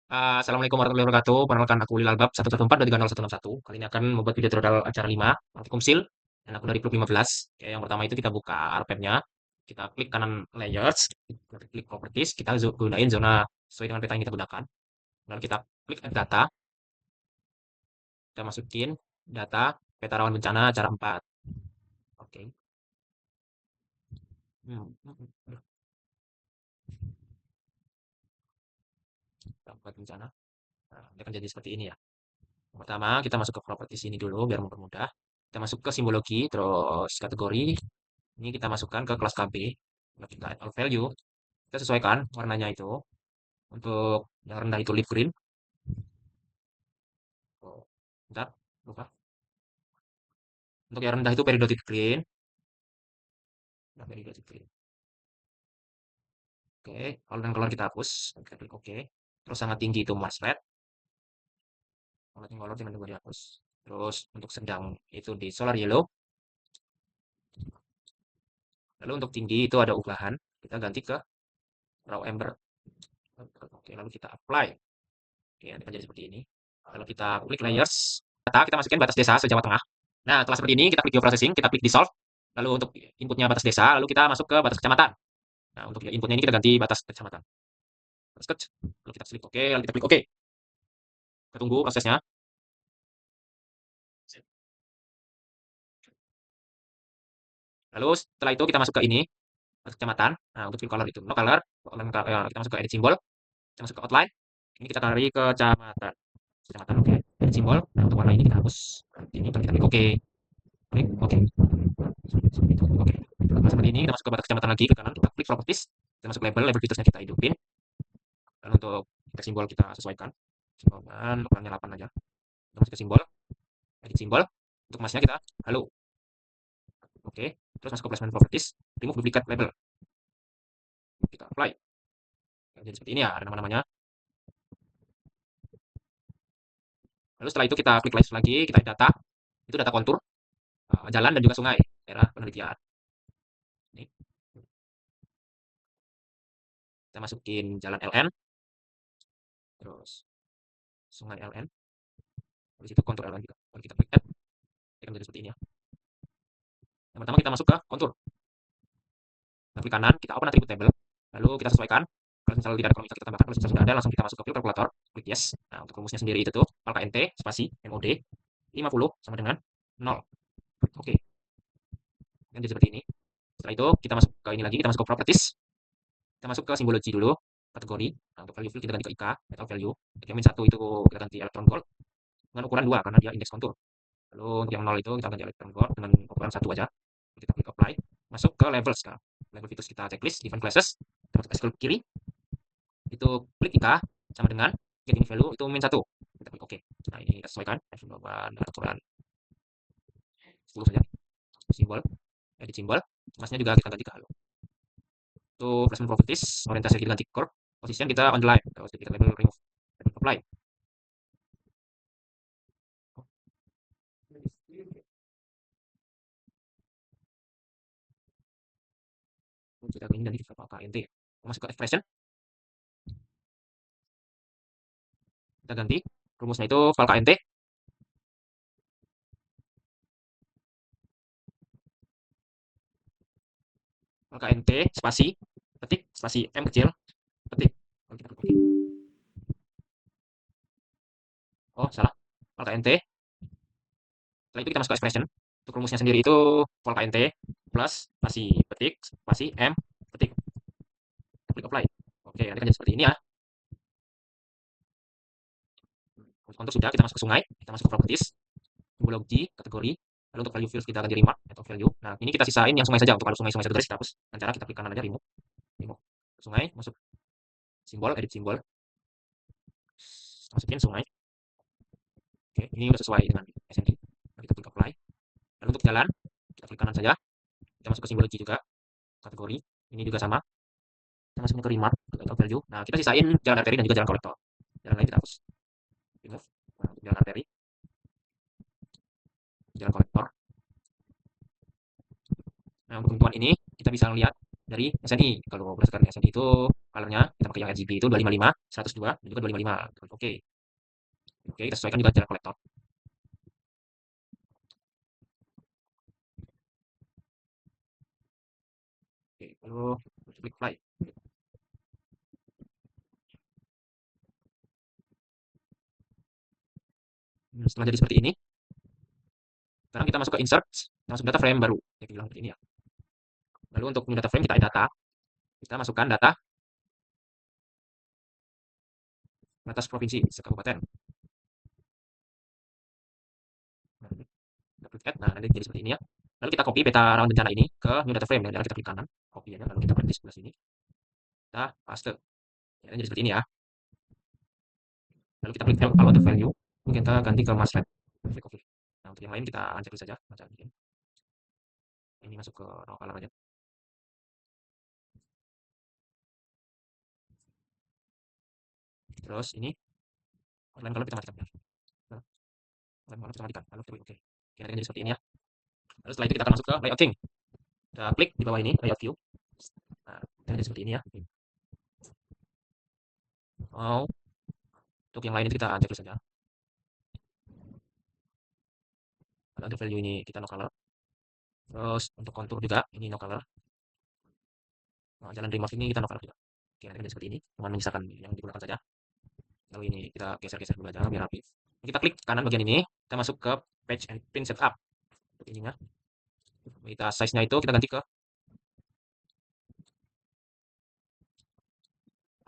Assalamualaikum warahmatullahi wabarakatuh. Perkenalkan aku Lil Albab 114230161. Kali ini akan membuat video tutorial acara 5 Komsil dan aku dari grup 15. Oke, yang pertama itu kita buka RPM-nya. Kita klik kanan layers, kita klik properties, kita gunain zona sesuai dengan peta yang kita gunakan. Lalu kita klik add data, kita masukin data peta rawan bencana acara 4. Oke. Aduh, dapat bencana. Nah, dia akan jadi seperti ini ya. Yang pertama, kita masuk ke properties ini dulu biar mempermudah. Kita masuk ke simbologi, terus kategori. Ini kita masukkan ke kelas KB. Lalu kita add all value. Kita sesuaikan warnanya itu. Untuk yang rendah itu light green. Oh, bentar, lupa. Untuk yang rendah itu periodic green. Nah, periodic green. Oke, kalau dan color kita hapus. Kita klik OK. Terus sangat tinggi itu Mars red. Kalau color jangan lupa dihapus. Terus untuk sedang itu di solar yellow. Lalu untuk tinggi itu ada ubahan. Kita ganti ke raw amber. Oke, lalu kita apply. Oke, nanti akan jadi seperti ini. Kalau kita klik layers, data kita masukin batas desa sejawa tengah. Nah, setelah seperti ini kita klik geoprocessing, kita klik dissolve. Lalu untuk inputnya batas desa, lalu kita masuk ke batas kecamatan. Nah, untuk inputnya ini kita ganti batas kecamatan. Lalu kita klik OK, lalu kita klik OK. Kita tunggu prosesnya. Lalu setelah itu kita masuk ke ini, batas kecamatan. Nah, untuk fill color itu no color, kita masuk ke edit simbol, kita masuk ke outline. Ini kita cari ke kecamatan. Kecamatan, oke. Edit simbol. Nah, untuk warna ini kita hapus. Ini kita klik OK. Klik OK. Oke. Nah, seperti ini kita masuk ke batas kecamatan lagi ke kanan, kita klik properties, kita masuk label fitusnya kita hidupin. Lalu untuk teks simbol kita sesuaikan. Simbolkan ukurannya 8 aja. Kita masuk ke simbol, edit simbol. Untuk masnya kita halo. Oke. Terus masuk ke placement properties, remove duplicate label. Kita apply. Jadi seperti ini ya, ada nama-namanya. Lalu setelah itu kita klik lagi, kita data. Itu data kontur, jalan dan juga sungai, daerah penelitian. Ini. Kita masukin jalan LN. Terus sungai LN. Di situ kontur LN juga. Lalu kita klik add. Akan jadi seperti ini ya. Yang pertama kita masuk ke kontur. Kita klik kanan, kita open attribute table. Lalu kita sesuaikan. Kalau misalnya tidak ada kolom bisa kita tambahkan. Kalau misalnya sudah ada, langsung kita masuk ke filter kalkulator. Klik yes. Nah, untuk rumusnya sendiri itu tuh, angka NT, spasi, MOD, 50 sama dengan 0. Oke. Dan jadi seperti ini. Setelah itu, kita masuk ke ini lagi, kita masuk ke properties. Kita masuk ke simbologi dulu, kategori. Nah, untuk value field kita ganti ke IK, metal value. Untuk yang min 1 itu kita ganti electron gold dengan ukuran 2 karena dia indeks kontur. Lalu untuk yang 0 itu kita ganti electron gold dengan ukuran 1 aja. Kita klik apply, masuk ke level sekarang. Level fitus kita checklist, define classes, kita masuk scroll kiri, itu klik IK sama dengan getting value itu min 1. Kita klik OK. Nah, ini kita sesuaikan jawaban ukuran 10 saja. Simbol, edit simbol, masnya juga kita ganti ke halo. Untuk placement properties, orientasi kita ganti curve, position kita on the line, terus kita label remove, apply. Kita ini dari KNT. Masuk ke expression. Kita ganti rumusnya itu val KNT. Val KNT spasi ketik spasi M kecil ketik. Oh, salah. Val KNT. Setelah itu kita masuk ke expression. Untuk rumusnya sendiri itu val KNT plus spasi ketik spasi M ketik. Klik apply. Oke, nanti kan jadi seperti ini ya. Untuk sudah kita masuk ke sungai, kita masuk ke properties, simbologi, kategori, lalu untuk value fields kita ganti remark atau value. Nah, ini kita sisain yang sungai saja. Untuk kalau sungai-sungai satu garis kita hapus. Dengan cara kita klik kanan aja remove. Remove. Sungai, masuk simbol, edit simbol. Masukin sungai. Oke, ini udah sesuai dengan SND. Nah, kita klik apply. Lalu untuk jalan, kita klik kanan saja. Kita masuk ke simbologi juga. Kategori, ini juga sama. Kita masukin ke remark, atau value. Nah, kita sisain jalan arteri dan juga jalan kolektor. Jalan lain kita hapus. Remove. Nah, untuk jalan arteri, jalan kolektor. Nah, untuk tentuan ini kita bisa lihat dari SNI. Kalau berdasarkan SNI itu colornya kita pakai yang RGB itu 255, 102, dan juga 255. Oke. Oke, kita sesuaikan juga jarak kolektor. Oke, lalu klik apply. Setelah jadi seperti ini, sekarang kita masuk ke insert, kita masuk data frame baru. Ya, kita bilang seperti ini ya. Lalu untuk new data frame kita add data, kita masukkan data batas provinsi sekabupaten. Nah, kita klik add, nah nanti jadi seperti ini ya. Lalu kita copy peta rawan bencana ini ke new data frame, dan kita klik kanan, copy aja, lalu kita print di sebelah sini, kita paste. Ya, jadi seperti ini ya. Lalu kita klik upload the value, lalu kita ganti ke mask red. Klik OK. Nah, untuk yang lain kita uncheck saja, ini masuk ke raw color aja. Terus ini outline color kita matikan ya. Nah, outline color kita matikan, lalu kita klik OK. Oke, nanti jadi seperti ini ya. Lalu setelah itu kita akan masuk ke layouting. Kita klik di bawah ini layout view. Nah, jadi seperti ini ya. Mau untuk yang lain itu kita uncheck saja. Untuk value ini kita no color. Terus untuk kontur juga ini no color. Nah, jalan remove ini kita no color juga. Oke, nanti jadi seperti ini. Cuma menyisakan yang digunakan saja. Lalu ini kita geser-geser dulu aja biar rapi. Kita klik kanan bagian ini, kita masuk ke page and print setup. Untuk ininya, kita size-nya itu kita ganti ke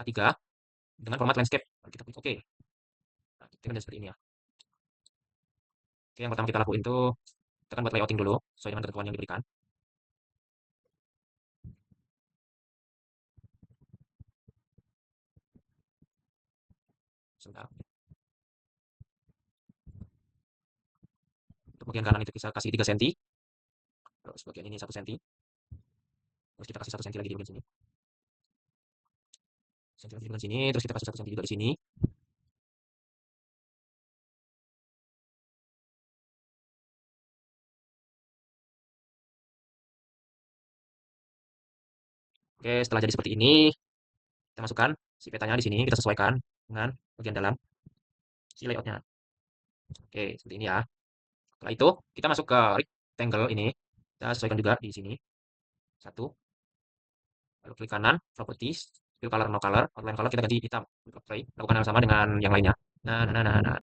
A3 dengan format landscape. Lalu kita klik OK. Nah, kita kan seperti ini ya. Oke, yang pertama kita lakuin itu kita kan buat layouting dulu sesuai dengan ketentuan yang diberikan. Sebentar. Untuk bagian kanan itu kita kasih 3 cm. Terus bagian ini 1 cm. Terus kita kasih 1 cm lagi di bagian sini. 1 cm di bagian sini, terus kita kasih 1 cm juga di sini. Oke, setelah jadi seperti ini, kita masukkan si petanya di sini, kita sesuaikan dengan bagian dalam si layoutnya. Oke, seperti ini ya. Setelah itu, kita masuk ke rectangle ini, kita sesuaikan juga di sini. Satu, lalu klik kanan, properties, fill color, no color, outline color kita ganti hitam. Oke, lakukan hal sama dengan yang lainnya. Nah.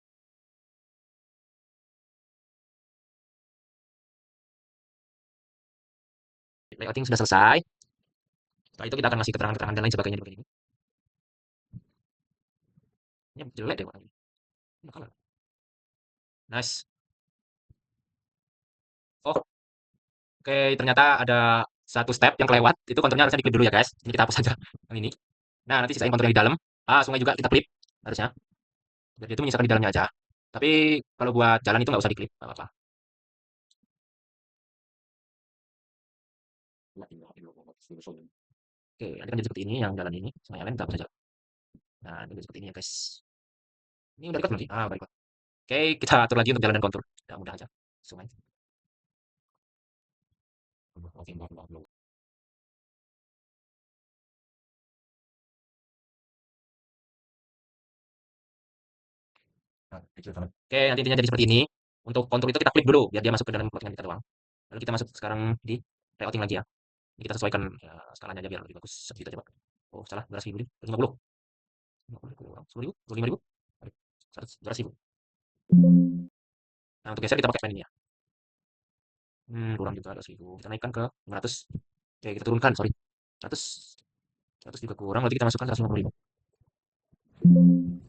Layouting sudah selesai. Setelah itu kita akan ngasih keterangan-keterangan dan lain sebagainya di bagian ini. Ini jelek deh warnanya. No color. Nice. Oh, oke, ternyata ada satu step yang kelewat. Itu konturnya harusnya diklip dulu ya guys. Ini kita hapus saja yang ini. Nah, nanti sisain kontur yang di dalam. Sungai juga kita klip harusnya. Jadi itu menyisakan di dalamnya aja. Tapi kalau buat jalan itu nggak usah diklip, nggak apa-apa. Oke, nanti kan jadi seperti ini yang jalan ini. Sungai lain kita hapus saja. Nah, ini jadi seperti ini ya guys. Ini udah dekat belum sih? Udah dekat. Oke, kita atur lagi untuk jalan dan kontur. Ya, mudah aja. Sungai. Oke, nanti intinya jadi seperti ini. Untuk kontur itu kita klik dulu biar dia masuk ke dalam plottingan kita doang. Lalu kita masuk sekarang di layouting lagi ya. Ini kita sesuaikan ya, skalanya aja biar lebih bagus. Segitu aja, Pak. Oh, salah, 200.000 nih. 50. 50 kurang. 10.000, 25.000. 200.000. Nah, untuk geser kita pakai pen ini ya. Kurang juga 200.000. Kita naikkan ke 500. Oke, kita turunkan, sorry. 100. 100 juga kurang, berarti kita masukkan 150.000.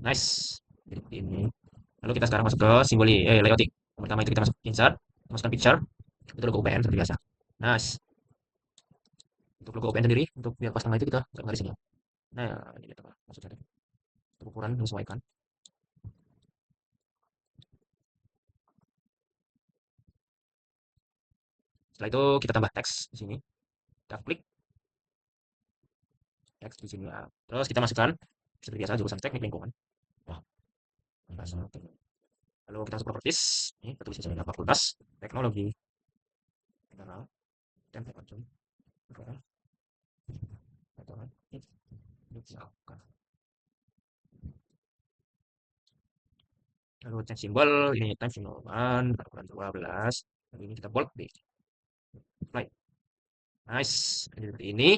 Nice. Jadi ini. Lalu kita sekarang masuk ke simboli, layouting. Yang pertama itu kita masuk insert, masukkan picture, itu logo UPN seperti biasa. Nice. Untuk logo UPN sendiri, untuk biar pas tengah itu kita garis ini ya. Nah, ini kita masuk saja. Untuk ukuran menyesuaikan. Setelah itu kita tambah teks di sini. Kita klik teks di sini. Nah, terus kita masukkan seperti biasa jurusan teknik lingkungan. Wah, lalu kita masuk properties. Ini kita tulis saja fakultas teknologi mineral dan teknologi. Misalkan. Lalu change simbol, ini time simbol 1, ukuran 12. Lalu ini kita bold deh. Apply. Nice. Jadi seperti ini.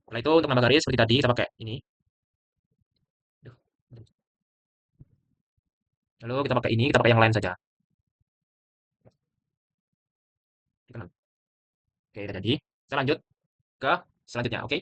Setelah itu untuk nambah garis seperti tadi kita pakai ini. Lalu kita pakai ini, kita pakai yang lain saja. Oke, udah jadi. Kita lanjut ke selanjutnya, oke?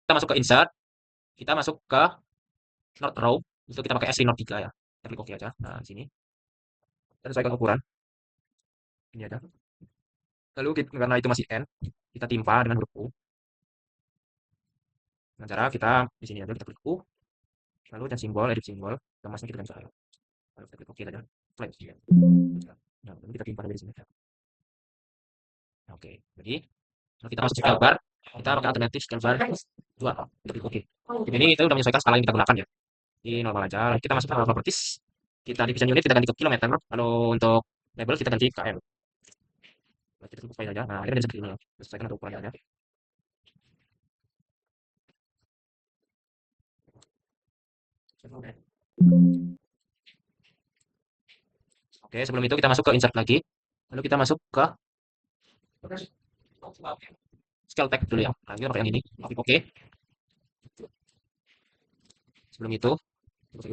Kita masuk ke insert, kita masuk ke node row, itu kita pakai S node 3 ya. Kita klik OK aja. Nah, di sini. Kita sesuaikan ukuran. Ini aja. Lalu karena itu masih N, kita timpa dengan huruf U. Dengan cara kita di sini aja kita klik U, lalu dan simbol, edit simbol, kemasnya kita bisa. Lalu kita klik OK aja. Flash. Nah, lalu kita timpa dari sini. Oke, jadi kalau kita masuk scale bar, kita pakai alternatif scale bar 2. Kita klik OK. Jadi ini kita udah menyesuaikan skala yang kita gunakan ya. Ini normal aja. Lalu kita masuk ke properties. Kita division unit kita ganti ke kilometer. Lalu untuk label kita ganti KM. Lalu kita tutup file aja. Nah, ini seperti ini ya. Sesuaikan untuk ukurannya aja. Oke, sebelum itu kita masuk ke insert lagi. Lalu kita masuk ke scale tag dulu ya. Nah, kita pakai yang ini. Klik OK. Sebelum itu, kita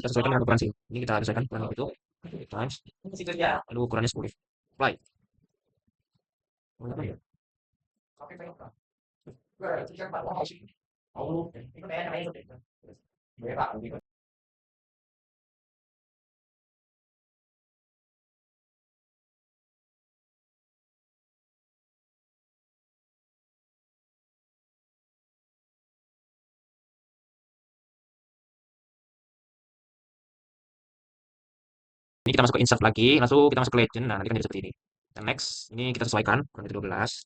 sesuaikan dengan ukuran sini. Ini kita sesuaikan ukuran itu. Times. Lalu ukurannya 10. Apply. Ini kita masuk ke insert lagi, langsung kita masuk ke legend. Nah, nanti kan jadi seperti ini. Dan next, ini kita sesuaikan kurang lebih 12,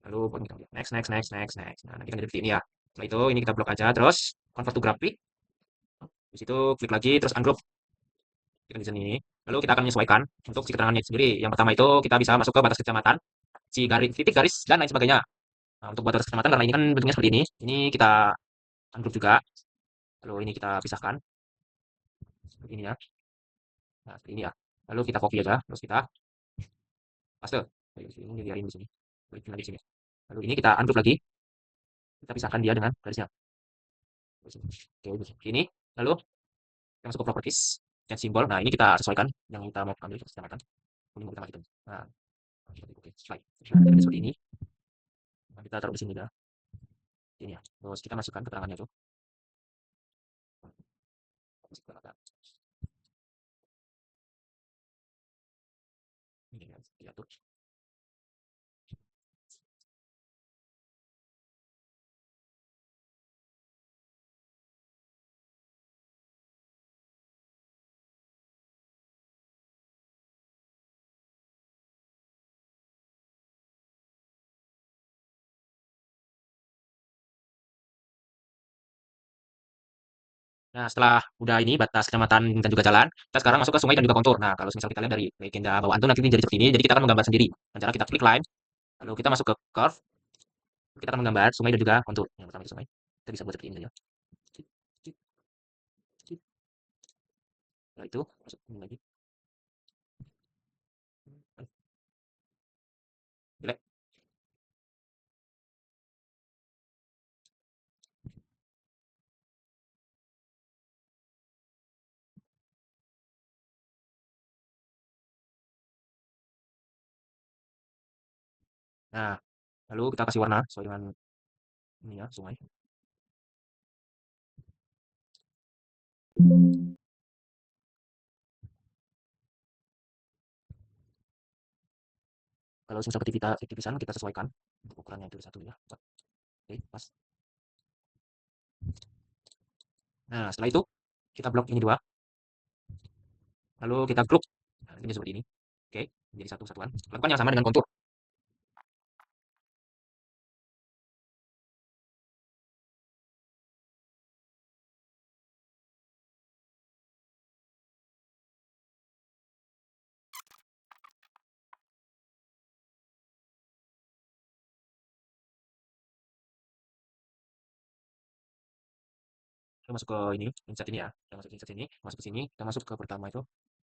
lalu next, next, next, next, next. Nah, nanti kan jadi seperti ini ya. Setelah itu ini kita blok aja, terus convert to graphic. Di situ klik lagi, terus ungroup. Kita di sini. Lalu kita akan menyesuaikan untuk si keterangannya sendiri. Yang pertama itu kita bisa masuk ke batas kecamatan, si garis, titik garis dan lain sebagainya. Nah, untuk batas kecamatan karena ini kan bentuknya seperti ini kita ungroup juga. Lalu ini kita pisahkan seperti ini ya. Nah, seperti ini ya. Lalu kita copy aja, terus kita paste. Ini biarin di sini. Bikin lagi di sini. Lalu ini kita ungroup lagi. Kita pisahkan dia dengan garisnya. Oke, ini. Lalu kita masuk ke properties, change symbol. Nah, ini kita sesuaikan yang kita mau ambil kita samakan. Ini mau kita matikan. Nah, oke, slide. Nah, seperti ini. Nah, kita taruh di sini ya. Ini ya. Terus kita masukkan keterangannya itu. Ini ya, diatur. Nah, setelah udah ini batas kecamatan dan juga jalan, kita sekarang masuk ke sungai dan juga kontur. Nah, kalau misal kita lihat dari legenda bawaan itu nanti jadi seperti ini. Jadi kita akan menggambar sendiri. Dengan cara kita klik line, lalu kita masuk ke curve, kita akan menggambar sungai dan juga kontur. Yang pertama itu sungai. Kita bisa buat seperti ini saja. Setelah itu masuk ini lagi. Jelek. Nah, lalu kita kasih warna sesuai dengan ini ya, sungai. Kalau misal ketipisan kita sesuaikan untuk ukurannya itu satu ya. Oke, pas. Nah, setelah itu kita blok ini dua, lalu kita group. Nah, ini seperti ini. Oke, menjadi satu kesatuan. Lakukan yang sama dengan kontur. Kita masuk ke ini, insert ini ya. Kita masuk insert ini, masuk ke sini. Kita masuk ke pertama itu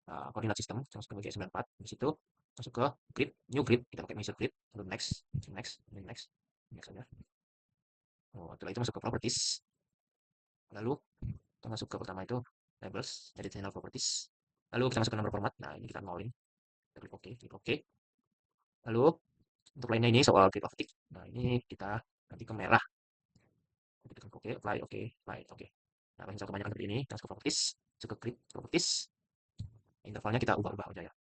koordinat sistem, kita masuk ke bagian 94. Di situ masuk ke grid, new grid. Kita pakai measure grid. Lalu next, next, next, next aja. Oh, setelah itu masuk ke properties. Lalu kita masuk ke pertama itu labels, jadi channel properties. Lalu kita masuk ke nomor format. Nah, ini kita nolin. Kita klik OK, klik OK. Lalu untuk lainnya ini soal grid of tick. Nah, ini kita ganti ke merah. Kita klik OK, apply, OK, apply, OK. Nah, kalau misal kebanyakan seperti ini, kita masuk ke properties, masuk ke grid properties. Intervalnya kita ubah-ubah aja ya.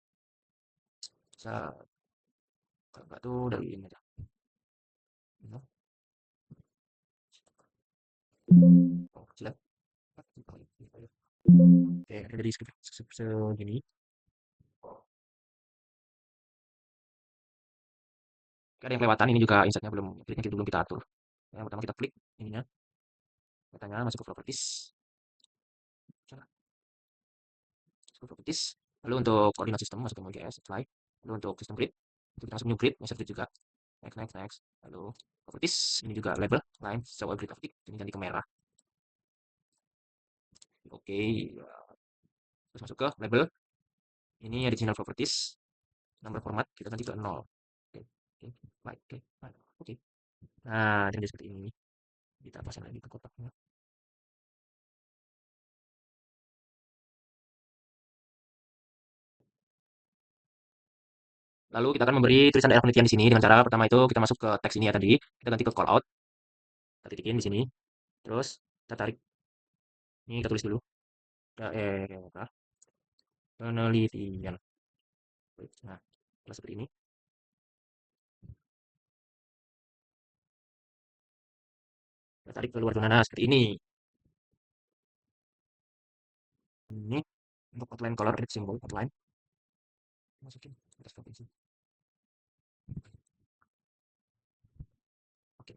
Bisa kalau enggak tuh dari ini aja. No. Oh, kecilan. Oke, ada dari segini. Oke, ada yang kelewatan, ini juga insertnya belum, kliknya belum kita atur. Yang pertama kita klik ininya, katanya masuk ke properties. Masuk ke properties. Lalu untuk koordinat sistem masuk ke MGS, apply. Lalu untuk sistem grid, itu kita masuk new grid, masuk grid juga. Next, next, next. Lalu properties, ini juga label, line, show grid of tick, ini ganti ke merah. Oke, terus masuk ke label. Ini additional properties, nomor format kita ganti ke 0. Oke, oke, baik, oke, baik, oke. Nah, jadi seperti ini. Kita pasang lagi ke kotaknya. Lalu kita akan memberi tulisan daerah penelitian di sini dengan cara pertama itu kita masuk ke teks ini ya tadi, kita ganti ke call out, kita titikin di sini, terus kita tarik, ini kita tulis dulu, daerah penelitian. Nah, seperti ini. Kita tarik keluar zona nah seperti ini. Ini untuk outline color edit symbol outline. Masukin atas provinsi. Oke.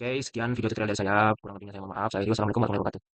Oke, sekian video tutorial dari saya. Kurang lebihnya saya mohon maaf. Saya Rio. Assalamualaikum warahmatullahi wabarakatuh.